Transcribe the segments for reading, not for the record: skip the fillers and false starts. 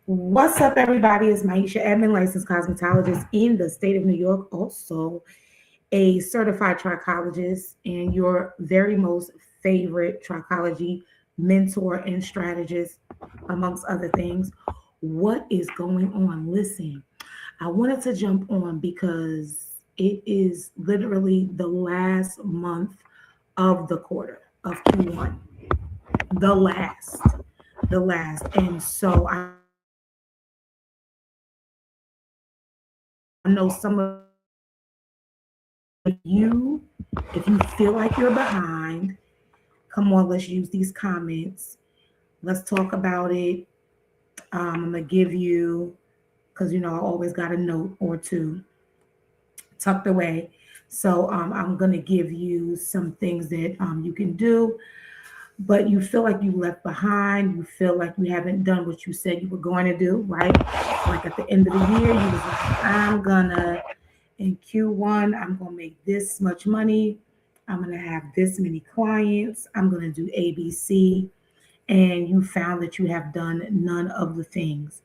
What's up, everybody? It's Maisha, admin licensed cosmetologist in the state of New York, also a certified trichologist, and your very most favorite trichology mentor and strategist, amongst other things. What is going on? Listen, I wanted to jump on because it is literally the last month of the quarter of Q1, the last, the last. And so I know some of you, if you feel like you're behind, come on, let's use these comments. Let's talk about it. I'm gonna give you, because I always got a note or two tucked away. So I'm gonna give you some things that you can do, but you feel like you left behind. You feel like you haven't done what you said you were going to do, right? Like at the end of the year, you was like, I'm gonna in Q1, I'm gonna make this much money. I'm gonna have this many clients. I'm gonna do ABC, and you found that you have done none of the things.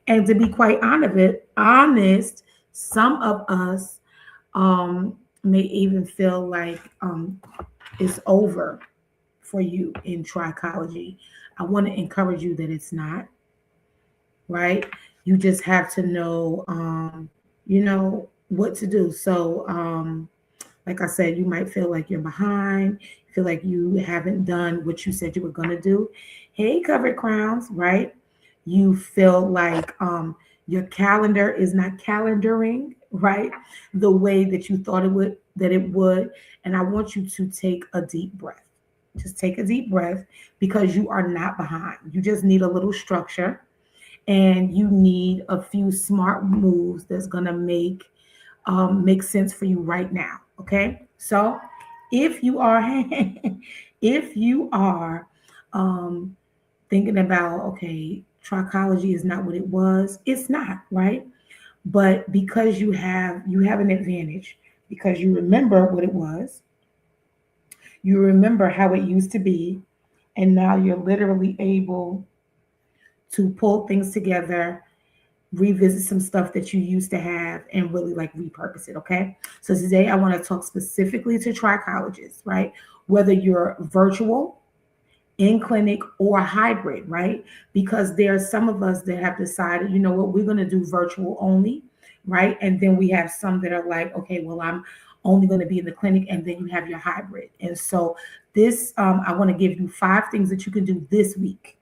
And to be quite honest, some of us may even feel like it's over for you in trichology. I want to encourage you that it's not, right? You just have to know, what to do. So, like I said, you might feel like you're behind, feel like you haven't done what you said you were going to do. Hey, covered crowns, right? You feel like your calendar is not calendaring, right? The way that you thought it would. And I want you to take a deep breath. Just take a deep breath because you are not behind. You just need a little structure and you need a few smart moves that's gonna make sense for you right now. Okay, so if you are if you are um, thinking about, okay, trichology is not what it was, it's not, right? But because you have an advantage because you remember what it was, you remember how it used to be, and now you're literally able to pull things together, revisit some stuff that you used to have, and really like repurpose it. Okay. So today I want to talk specifically to trichologists, right? Whether you're virtual, in clinic, or hybrid, right? Because there are some of us that have decided, you know what, we're going to do virtual only, right? And then we have some that are like, okay, well, I'm only going to be in the clinic, and then you have your hybrid. And so this, I want to give you 5 things that you can do this week.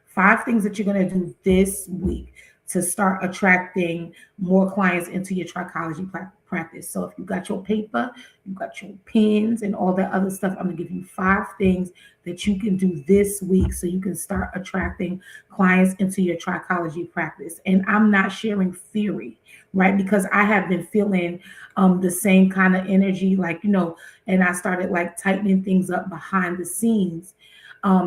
5 things that you're going to do this week to start attracting more clients into your trichology practice. So if you got your paper, you got your pens and all that other stuff, I'm going to give you 5 things that you can do this week so you can start attracting clients into your trichology practice. And I'm not sharing theory, right? Because I have been feeling the same kind of energy, like, and I started like tightening things up behind the scenes.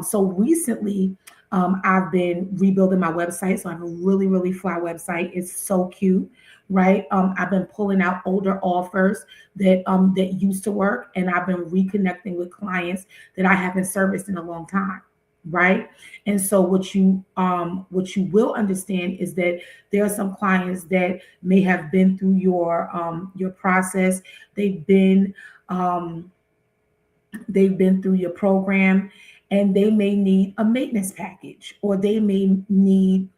So recently, I've been rebuilding my website. So I have a really, really fly website. It's so cute, right? I've been pulling out older offers that used to work, and I've been reconnecting with clients that I haven't serviced in a long time. Right. And so what you will understand is that there are some clients that may have been through your process. They've been um they've been through your program, and they may need a maintenance package, or they may need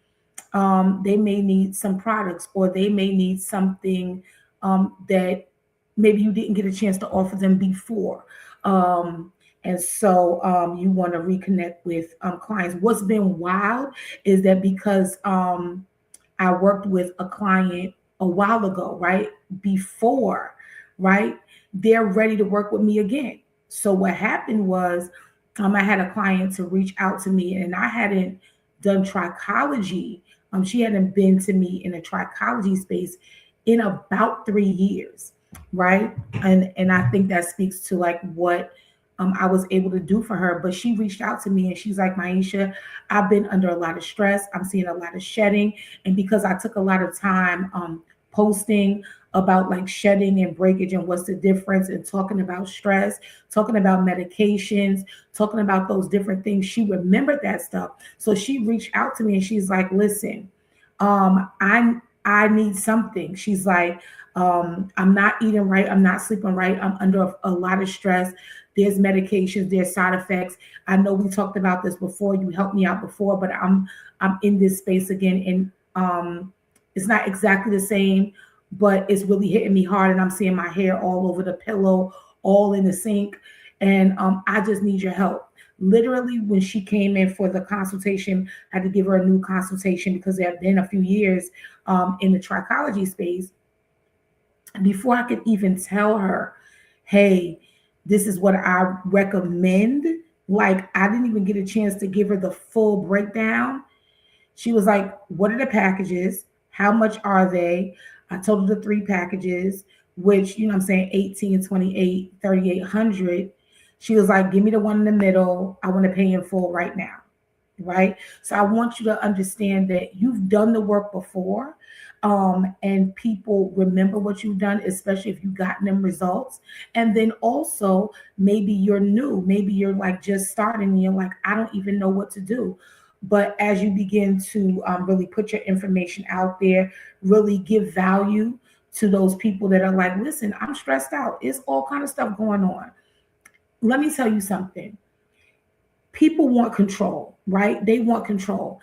some products, or they may need something that maybe you didn't get a chance to offer them before. And so you want to reconnect with clients. What's been wild is that because I worked with a client a while ago, right? Before, right? They're ready to work with me again. So what happened was I had a client to reach out to me, and I hadn't done trichology. She hadn't been to me in a trichology space in about 3 years, right? And I think that speaks to like what I was able to do for her. But she reached out to me and she's like, Maisha, I've been under a lot of stress. I'm seeing a lot of shedding. And because I took a lot of time posting about like shedding and breakage and what's the difference, and talking about stress, talking about medications, talking about those different things. She remembered that stuff. So she reached out to me and she's like, listen, I need something. She's like, I'm not eating right, I'm not sleeping right, I'm under a lot of stress. There's medications, there's side effects. I know we talked about this before. You helped me out before, but I'm in this space again, and it's not exactly the same, but it's really hitting me hard, and I'm seeing my hair all over the pillow, all in the sink, and I just need your help. Literally, when she came in for the consultation, I had to give her a new consultation because there have been a few years in the trichology space. Before I could even tell her, hey, this is what I recommend, like I didn't even get a chance to give her the full breakdown. She was like, what are the packages? How much are they? I told her the three packages, which, you know what I'm saying, 18, 28, 3,800. She was like, give me the one in the middle. I want to pay in full right now. Right. So I want you to understand that you've done the work before. And people remember what you've done, especially if you've gotten them results. And then also, maybe you're new, maybe you're like just starting and you're like, I don't even know what to do. But as you begin to really put your information out there, really give value to those people that are like, listen, I'm stressed out. It's all kind of stuff going on. Let me tell you something. People want control, right? They want control.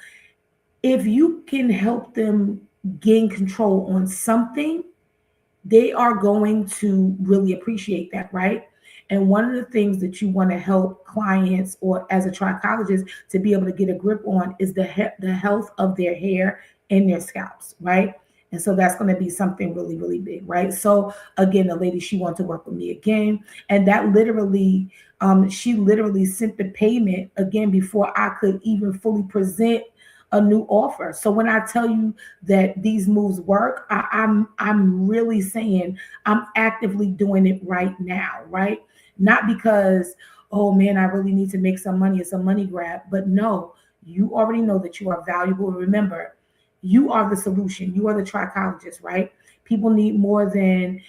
If you can help them gain control on something, they are going to really appreciate that, right? And one of the things that you want to help clients or as a trichologist to be able to get a grip on is the health of their hair and their scalps, right? And so that's going to be something really, really big, right? So again, the lady, she wanted to work with me again, and that literally, she literally sent the payment again before I could even fully present a new offer. So when I tell you that these moves work, I'm really saying I'm actively doing it right now, right? Not because, oh man, I really need to make some money, it's a money grab, but no, you already know that you are valuable. Remember, you are the solution. You are the trichologist, right? People need more than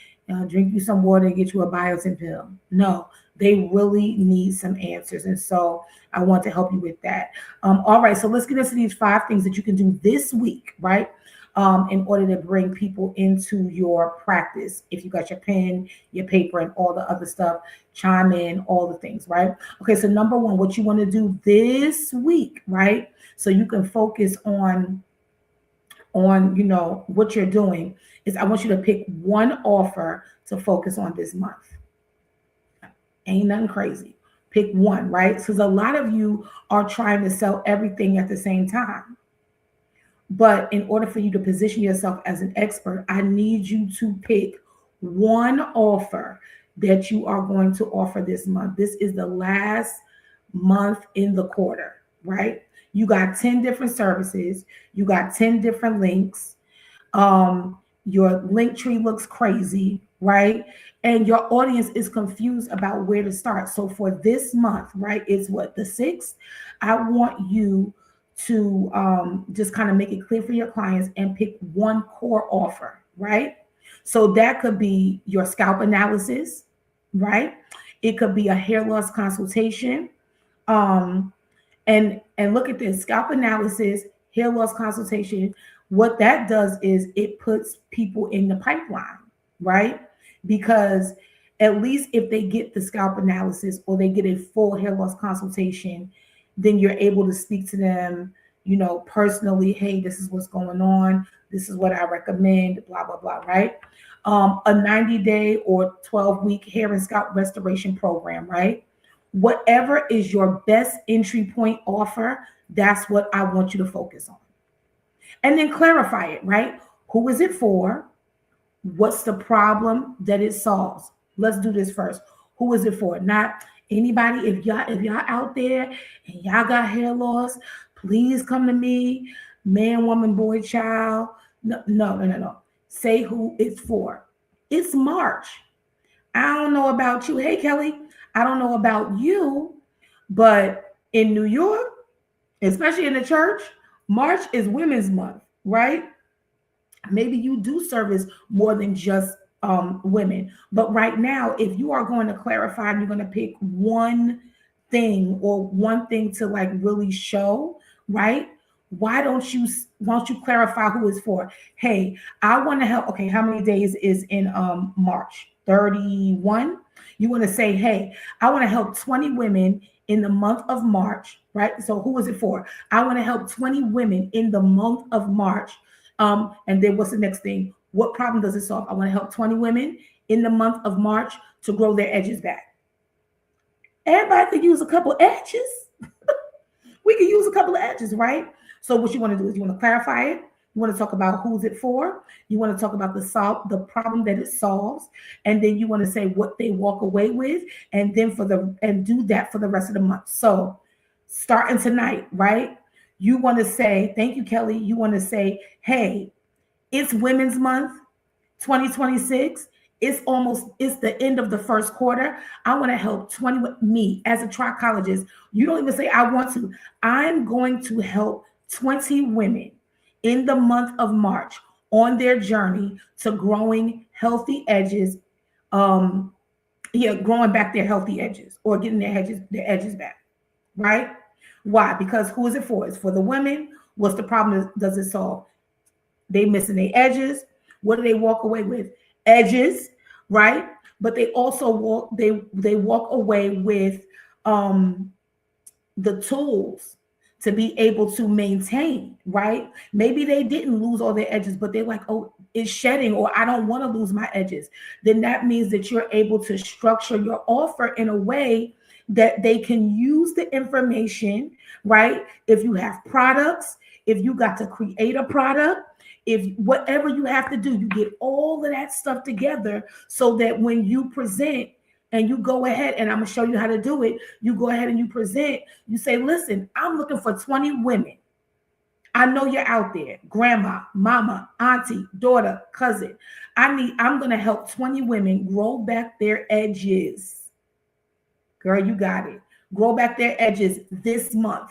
drink you some water and get you a biotin pill. No, they really need some answers. And so I want to help you with that. All right, so let's get into these 5 things that you can do this week, right? In order to bring people into your practice. If you got your pen, your paper, and all the other stuff, chime in, all the things, right? Okay, so number one, what you want to do this week, right? So you can focus on what you're doing is I want you to pick one offer to focus on this month. Ain't nothing crazy. Pick one, right? Because a lot of you are trying to sell everything at the same time. But in order for you to position yourself as an expert, I need you to pick one offer that you are going to offer this month. This is the last month in the quarter, right? You got 10 different services, you got 10 different links. Your link tree looks crazy, right? And your audience is confused about where to start. So for this month, right, it's what, the 6th? I want you to just kind of make it clear for your clients and pick one core offer, right? So that could be your scalp analysis, right? It could be a hair loss consultation. Um, and look at this scalp analysis, hair loss consultation. What that does is it puts people in the pipeline, right? Because at least if they get the scalp analysis or they get a full hair loss consultation, then you're able to speak to them, personally. Hey, this is what's going on. This is what I recommend, blah, blah, blah, right? A 90-day or 12-week hair and scalp restoration program, right? Whatever is your best entry point offer, that's what I want you to focus on. And then clarify it, right? Who is it for? What's the problem that it solves? Let's do this first. Who is it for? Not anybody. If y'all out there and y'all got hair loss, please come to me, man, woman, boy, child. No, no, no, no, no. Say who it's for. It's March. I don't know about you. Hey, Kelly, I don't know about you, but in New York, especially in the church, March is Women's Month, right? Maybe you do service more than just women. But right now, if you are going to clarify and you're going to pick one thing or one thing to like really show, right? Why don't you clarify who it's for? Hey, I want to help. Okay, how many days is in March? 31. You want to say, hey, I want to help 20 women in the month of March, right? So who is it for? I want to help 20 women in the month of March. And then what's the next thing? What problem does it solve? I want to help 20 women in the month of March to grow their edges back. Everybody could use a couple edges. We could use a couple of edges, right? So what you want to do is you want to clarify it. You want to talk about who's it for. You want to talk about the problem that it solves, and then you want to say what they walk away with, and then and do that for the rest of the month. So starting tonight, right? You want to say, thank you, Kelly. You want to say, hey, it's Women's Month 2026. It's the end of the first quarter. I want to help 20 me as a trichologist. You don't even say I want to. I'm going to help 20 women in the month of March on their journey to growing healthy edges. Um, growing back their healthy edges or getting their edges back, right? Why? Because who is it for? It's for the women. What's the problem does it solve? They missing their edges. What do they walk away with? Edges, right? But they also walk away with um the tools to be able to maintain, right? Maybe they didn't lose all their edges, but they're like, oh, it's shedding, or I don't want to lose my edges. Then that means that you're able to structure your offer in a way that they can use the information, right? If you have products, if you got to create a product, if whatever you have to do, you get all of that stuff together so that when you present and you go ahead, and I'm gonna show you how to do it, you go ahead and you present, you say, listen, I'm looking for 20 women. I know you're out there, grandma, mama, auntie, daughter, cousin. I'm gonna help 20 women grow back their edges. Girl, you got it. Grow back their edges this month.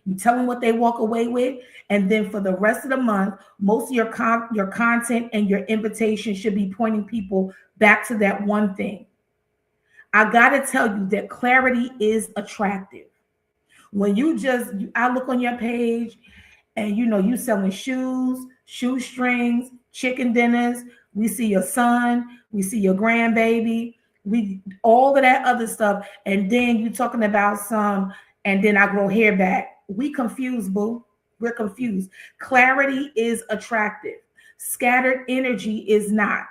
You tell them what they walk away with, and then for the rest of the month, most of your content and your invitation should be pointing people back to that one thing. I gotta tell you that clarity is attractive. When I look on your page, and you selling shoes, shoestrings, chicken dinners. We see your son, we see your grandbaby, we all of that other stuff, and then you talking about some, and then I grow hair back. We confused, boo. We're confused. Clarity is attractive. Scattered energy is not.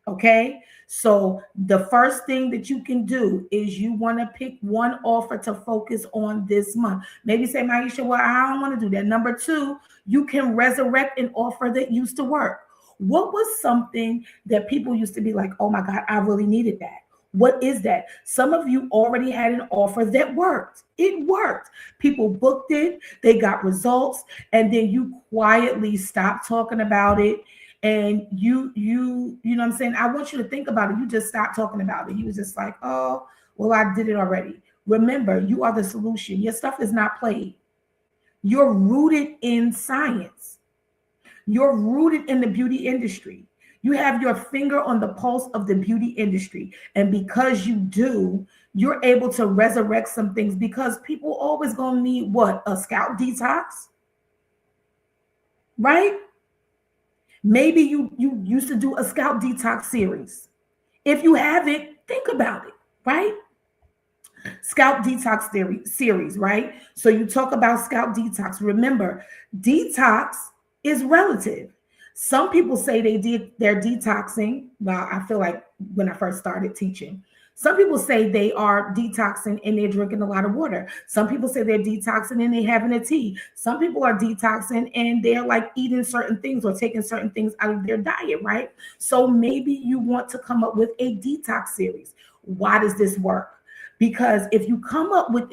Okay. So the first thing that you can do is you want to pick one offer to focus on this month. Maybe say, Maisha, well, I don't want to do that. Number two, you can resurrect an offer that used to work. What was something that people used to be like, oh my God, I really needed that? What is that? Some of you already had an offer that worked. It worked. People booked it, they got results, and then you quietly stopped talking about it. And you know what I'm saying? I want you to think about it. You just stopped talking about it. You was just like, oh, well, I did it already. Remember, you are the solution. Your stuff is not played. You're rooted in science. You're rooted in the beauty industry. You have your finger on the pulse of the beauty industry. And because you do, you're able to resurrect some things, because people always going to need what? A scalp detox, right? Maybe you used to do a scalp detox series. If you haven't, think about it, right? Scalp detox series, right? So you talk about scalp detox. Remember, detox is relative. Some people say they're detoxing. Well, I feel like when I first started teaching, some people say they are detoxing and they're drinking a lot of water. Some people say they're detoxing and they're having a tea. Some people are detoxing and they're like eating certain things or taking certain things out of their diet, right? So maybe you want to come up with a detox series. Why does this work? Because if you come up with,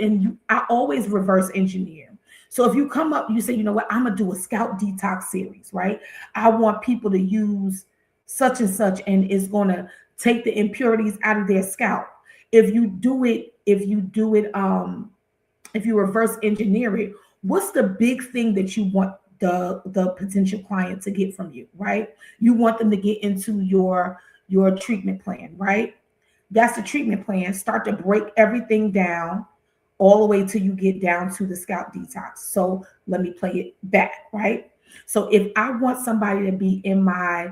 I always reverse engineer. So if you come up, you say, you know what, I'm gonna do a scalp detox series, right? I want people to use such and such, and it's gonna take the impurities out of their scalp. If you reverse engineer it, what's the big thing that you want the potential client to get from you, right? You want them to get into your treatment plan, right? That's the treatment plan. Start to break everything down all the way till you get down to the scalp detox. So let me play it back, right? So if I want somebody to be in my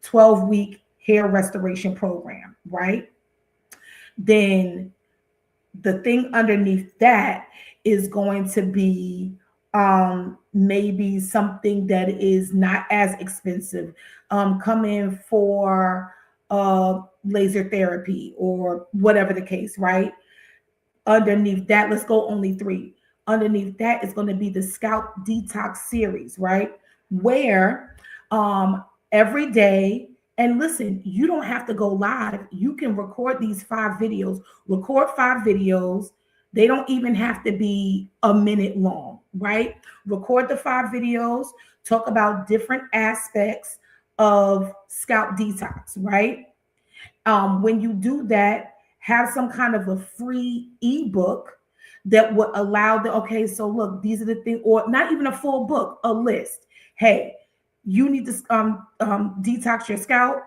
12-week hair restoration program, right? Then the thing underneath that is going to be maybe something that is not as expensive. Come in for laser therapy or whatever the case, right? Underneath that, let's go only three. Underneath that is going to be the scalp detox series, right? Where every day, and listen, you don't have to go live. You can record these 5 videos, record 5 videos. They don't even have to be a minute long, right? Record the 5 videos, talk about different aspects of scalp detox, right? When you do that, have some kind of a free ebook that would allow the, okay, so look, these are the things, or not even a full book, a list. Hey, you need to detox your scalp.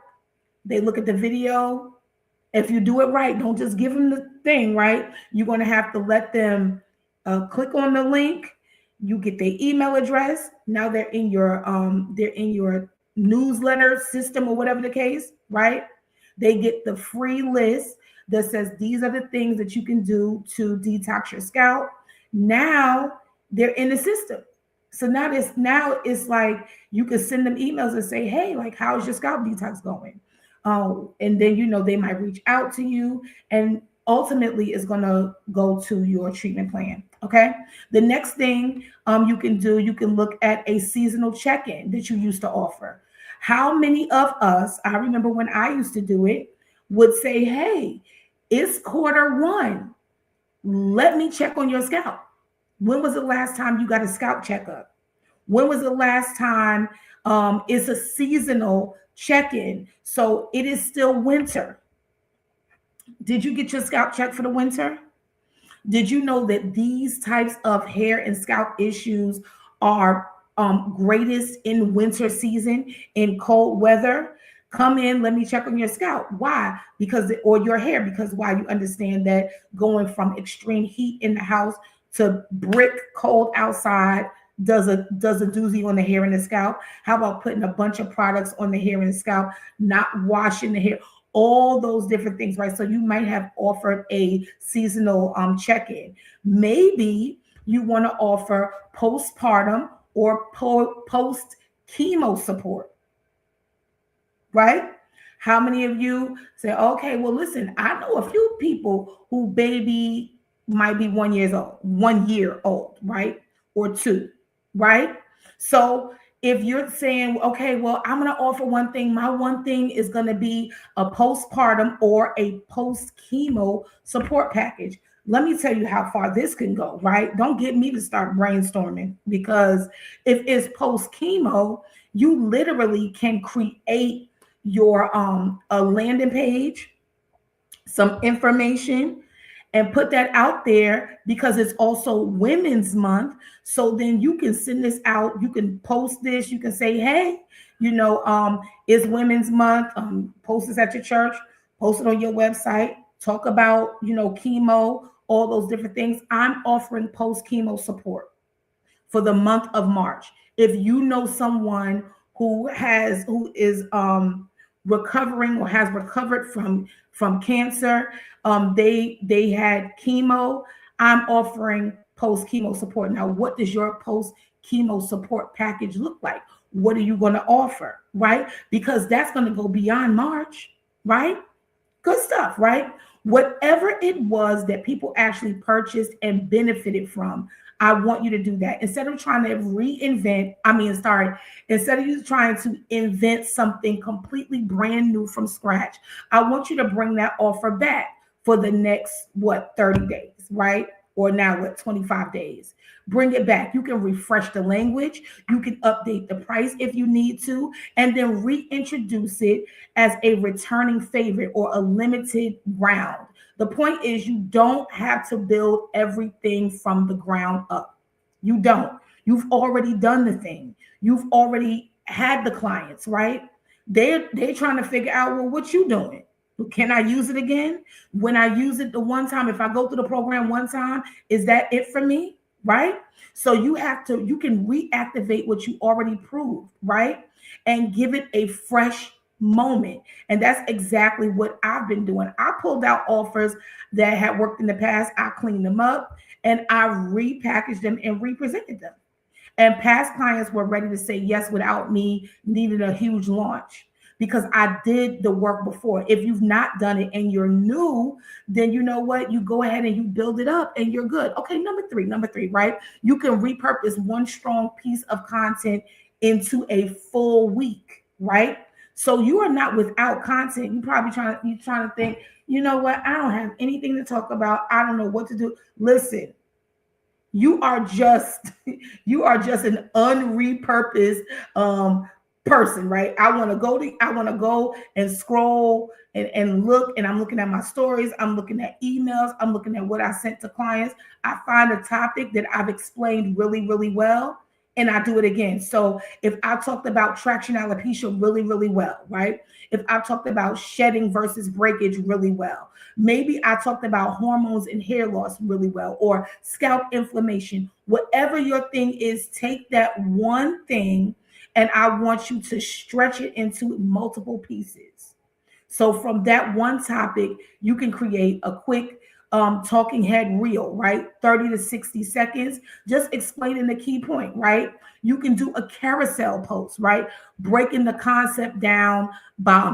They look at the video. If you do it right, don't just give them the thing, right? You're going to have to let them click on the link. You get their email address. Now they're in your newsletter system or whatever the case, right? They get the free list that says these are the things that you can do to detox your scalp. Now they're in the system. So now it's like you can send them emails and say, hey, like, how's your scalp detox going? And then they might reach out to you, and ultimately it's going to go to your treatment plan. Okay. The next thing you can do, you can look at a seasonal check-in that you used to offer. How many of us, I remember when I used to do it, would say, hey, it's quarter 1. Let me check on your scalp. When was the last time you got a scalp checkup? When was the last time? It's a seasonal check-in. So it is still winter. Did you get your scalp checked for the winter? Did you know that these types of hair and scalp issues are greatest in winter season, in cold weather? Come in, let me check on your scalp. Why? Or your hair, because why? You understand that going from extreme heat in the house to brick cold outside does a doozy on the hair and the scalp. How about putting a bunch of products on the hair and the scalp, not washing the hair? All those different things, right? So you might have offered a seasonal check-in. Maybe you want to offer postpartum or post chemo support, right? How many of you say, okay, well, listen, I know a few people who baby might be 1 year old, right? Or 2, right? So if you're saying, okay, well, I'm going to offer one thing, my one thing is going to be a postpartum or a post chemo support package. Let me tell you how far this can go, right? Don't get me to start brainstorming, because if it's post chemo, you literally can create your a landing page, some information, and put that out there, because it's also Women's Month. So then you can send this out. You can post this. You can say, hey, it's Women's Month. Post this at your church, post it on your website, talk about, chemo, all those different things. I'm offering post chemo support for the month of March. If you know someone who is recovering or has recovered from cancer, they had chemo, I'm offering post chemo support. Now, what does your post chemo support package look like? What are you going to offer, right? Because that's going to go beyond March, right? Good stuff, right? Whatever it was that people actually purchased and benefited from, I want you to do that. Instead of trying to instead of you trying to invent something completely brand new from scratch, I want you to bring that offer back for the next, 30 days, right? Or now 25 days. Bring it back. You can refresh the language. You can update the price if you need to, and then reintroduce it as a returning favorite or a limited round. The point is, you don't have to build everything from the ground up. You don't. You've already done the thing. You've already had the clients, right? They're trying to figure out, well, what you doing? Can I use it again? When I use it the one time, if I go through the program one time, is that it for me? Right? So you can reactivate what you already proved, right? And give it a fresh moment. And that's exactly what I've been doing. I pulled out offers that had worked in the past, I cleaned them up, and I repackaged them and represented them. And past clients were ready to say yes without me needing a huge launch because I did the work before. If you've not done it and you're new, then you know what? You go ahead and you build it up and you're good. Okay, number three, right? You can repurpose one strong piece of content into a full week, right? So you are not without content. You're trying to think, you know what? I don't have anything to talk about. I don't know what to do. Listen, you are just you are just an unrepurposed person, right? I want to go and scroll and look, and I'm looking at my stories, I'm looking at emails, I'm looking at what I sent to clients. I find a topic that I've explained really, really well, and I do it again. So if I talked about traction alopecia really, really well, right? If I talked about shedding versus breakage really well, maybe I talked about hormones and hair loss really well, or scalp inflammation. Whatever your thing is, take that one thing and I want you to stretch it into multiple pieces. So from that one topic, you can create a quick talking head reel, right? 30 to 60 seconds, just explaining the key point, right? You can do a carousel post, right? Breaking the concept down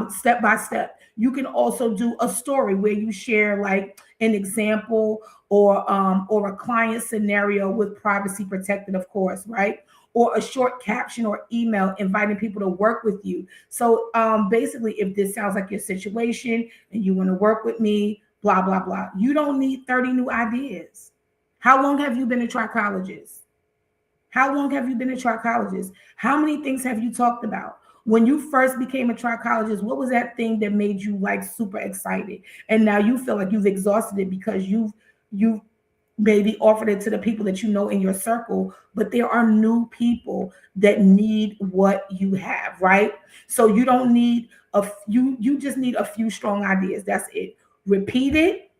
step by step. You can also do a story where you share like an example or a client scenario with privacy protected, of course, right? Or a short caption or email inviting people to work with you. So basically, if this sounds like your situation and you want to work with me, blah, blah, blah, you don't need 30 new ideas. How long have you been a trichologist? How long have you been a trichologist? How many things have you talked about? When you first became a trichologist, what was that thing that made you like super excited? And now you feel like you've exhausted it because you've maybe offered it to the people that you know in your circle, but there are new people that need what you have, right? So you don't need you just need a few strong ideas. That's it. Repeat it,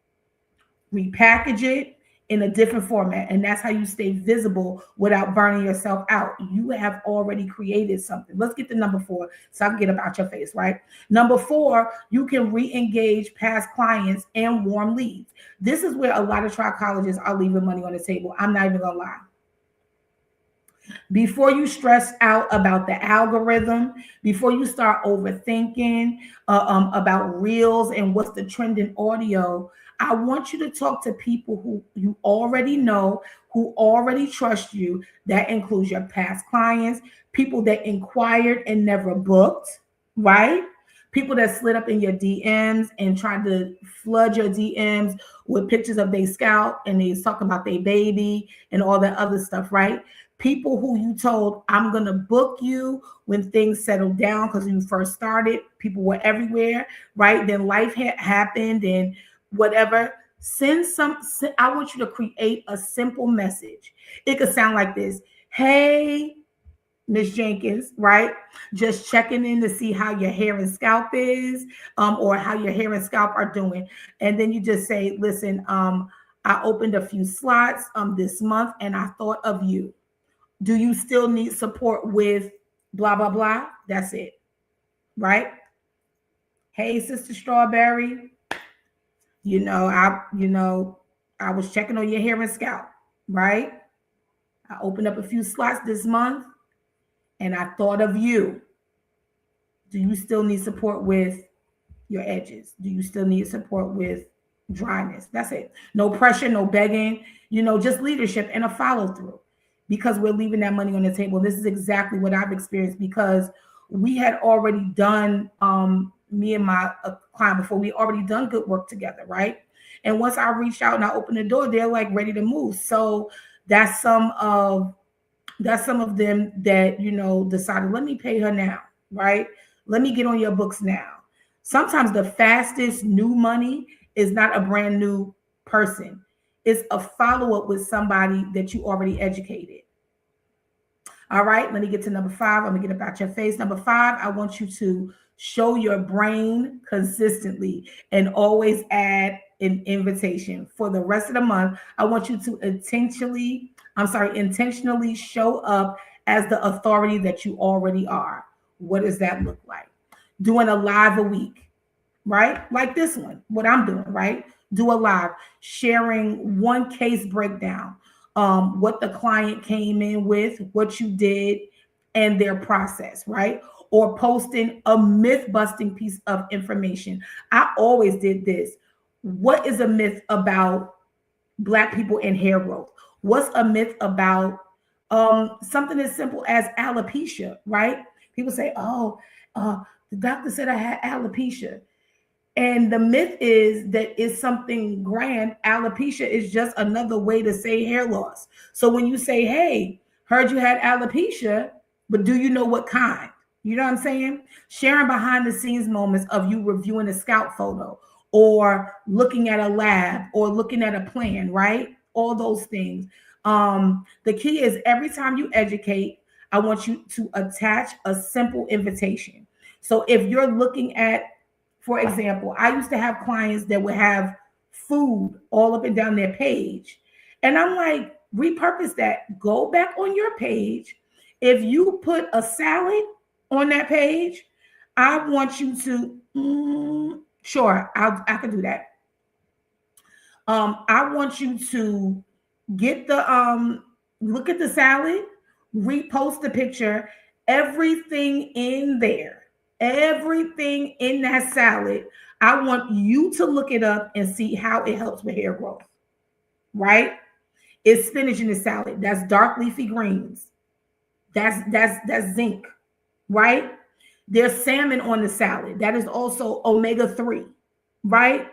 repackage it in a different format. And that's how you stay visible without burning yourself out. You have already created something. Let's get to number 4 so I can get about your face, right? Number 4, you can re-engage past clients and warm leads. This is where a lot of trichologists are leaving money on the table. I'm not even gonna lie. Before you stress out about the algorithm, before you start overthinking about reels and what's the trend in audio, I want you to talk to people who you already know, who already trust you. That includes your past clients, people that inquired and never booked, right? People that slid up in your DMs and tried to flood your DMs with pictures of their scalp and they talk about their baby and all that other stuff, right? People who you told, I'm going to book you when things settled down because you first started. People were everywhere, right? Then life happened and whatever. I want you to create a simple message. It could sound like this. Hey, Miss Jenkins, right? Just checking in to see how your hair and scalp is, or how your hair and scalp are doing. And then you just say, listen, I opened a few slots this month and I thought of you. Do you still need support with blah, blah, blah? That's it, right? Hey, Sister Strawberry, I was checking on your hair and scalp, right? I opened up a few slots this month and I thought of you. Do you still need support with your edges? Do you still need support with dryness? That's it. No pressure, no begging, just leadership and a follow through, because we're leaving that money on the table. This is exactly what I've experienced because we had already done, me and my client before, we already done good work together, right? And once I reached out and I opened the door, they're like ready to move. So that's some of them that, decided, let me pay her now, right? Let me get on your books now. Sometimes the fastest new money is not a brand new person. It's a follow-up with somebody that you already educated. All right, let me get to number 5. I'm gonna get about your face. Number 5, I want you to show your brain consistently and always add an invitation for the rest of the month. I want you to intentionally show up as the authority that you already are. What does that look like? Doing a live a week, right? Like this one, what I'm doing, right? Do a live, sharing one case breakdown, what the client came in with, what you did, and their process, right? Or posting a myth busting piece of information. I always did this. What is a myth about Black people and hair growth? What's a myth about something as simple as alopecia, right? People say, oh, the doctor said I had alopecia. And the myth is that it's something grand. Alopecia is just another way to say hair loss. So when you say, hey, heard you had alopecia, but do you know what kind? You know what I'm saying? Sharing behind the scenes moments of you reviewing a scout photo or looking at a lab or looking at a plan, right? All those things. The key is every time you educate, I want you to attach a simple invitation. So if you're looking at, for example, I used to have clients that would have food all up and down their page. And I'm like, repurpose that. Go back on your page. If you put a salad on that page, I want you to, sure, I can do that. I want you to get the look at the salad, repost the picture, everything in there, everything in that salad. I want you to look it up and see how it helps with hair growth, right? It's spinach in the salad. That's dark leafy greens. That's zinc, right? There's salmon on the salad. That is also omega-3, right?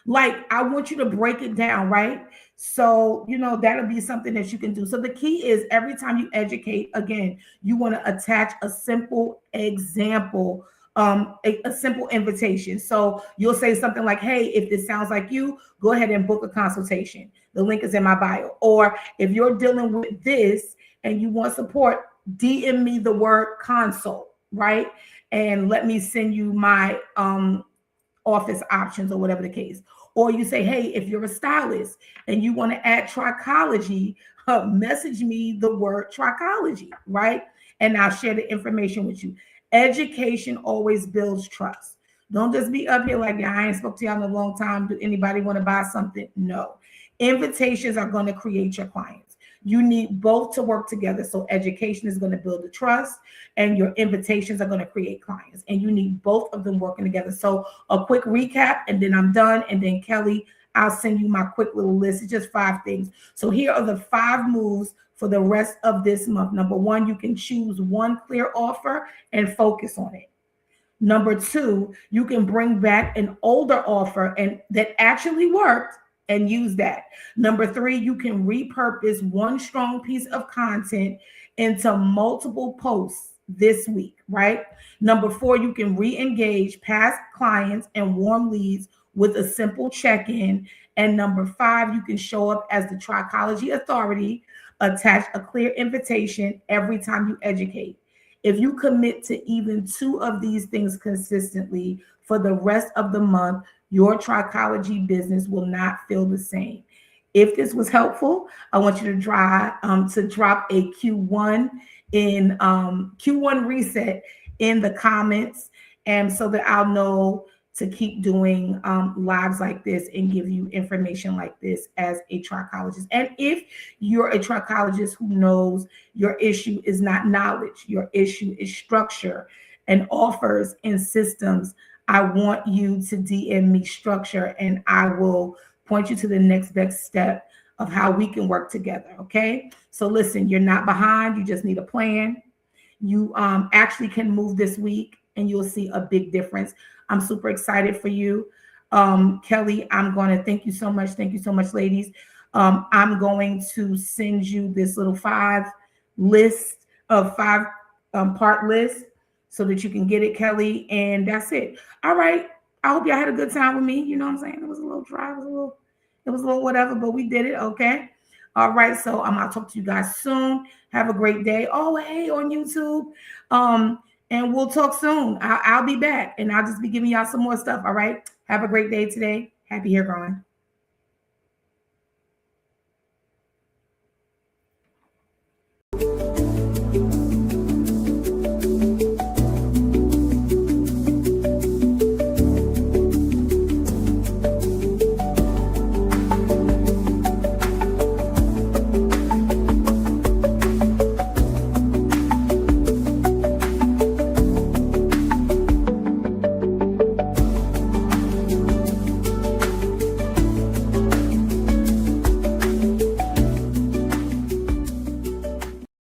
Like, I want you to break it down, right? So, that'll be something that you can do. So the key is every time you educate, again, you want to attach a simple example, a simple invitation. So you'll say something like, hey, if this sounds like you, go ahead and book a consultation. The link is in my bio. Or if you're dealing with this and you want support, DM me the word consult, right? And let me send you my office options or whatever the case. Or you say, hey, if you're a stylist and you want to add trichology, message me the word trichology, right? And I'll share the information with you. Education always builds trust. Don't just be up here like, yeah, I ain't spoke to y'all in a long time. Do anybody want to buy something? No. Invitations are going to create your clients. You need both to work together. So education is going to build the trust and your invitations are going to create clients. And you need both of them working together. So a quick recap and then I'm done. And then Kelly, I'll send you my quick little list. It's just 5 things. So here are the 5 moves for the rest of this month. Number 1, you can choose one clear offer and focus on it. Number 2, you can bring back an older offer and that actually worked and use that. Number 3, you can repurpose one strong piece of content into multiple posts this week, right? Number 4, you can re-engage past clients and warm leads with a simple check-in. And number 5, you can show up as the Trichology authority, attach a clear invitation every time you educate. If you commit to even 2 of these things consistently for the rest of the month, your Trichology business will not feel the same. If this was helpful, I want you to drop a Q1 in Q1 reset in the comments, and so that I'll know to keep doing lives like this and give you information like this as a trichologist. And if you're a trichologist who knows your issue is not knowledge, your issue is structure and offers and systems, I want you to DM me structure and I will point you to the next best step of how we can work together. Okay. So listen, you're not behind. You just need a plan. You actually can move this week and you'll see a big difference. I'm super excited for you. Kelly, I'm going to thank you so much. Thank you so much, ladies. I'm going to send you this little 5 part list so that you can get it, Kelly. And that's it. All right. I hope y'all had a good time with me. You know what I'm saying? It was a little dry. It was a little whatever, but we did it. Okay. All right, so I'll talk to you guys soon. Have a great day. Oh, hey, on YouTube. And we'll talk soon. I'll be back and I'll just be giving y'all some more stuff. All right. Have a great day today. Happy hair growing.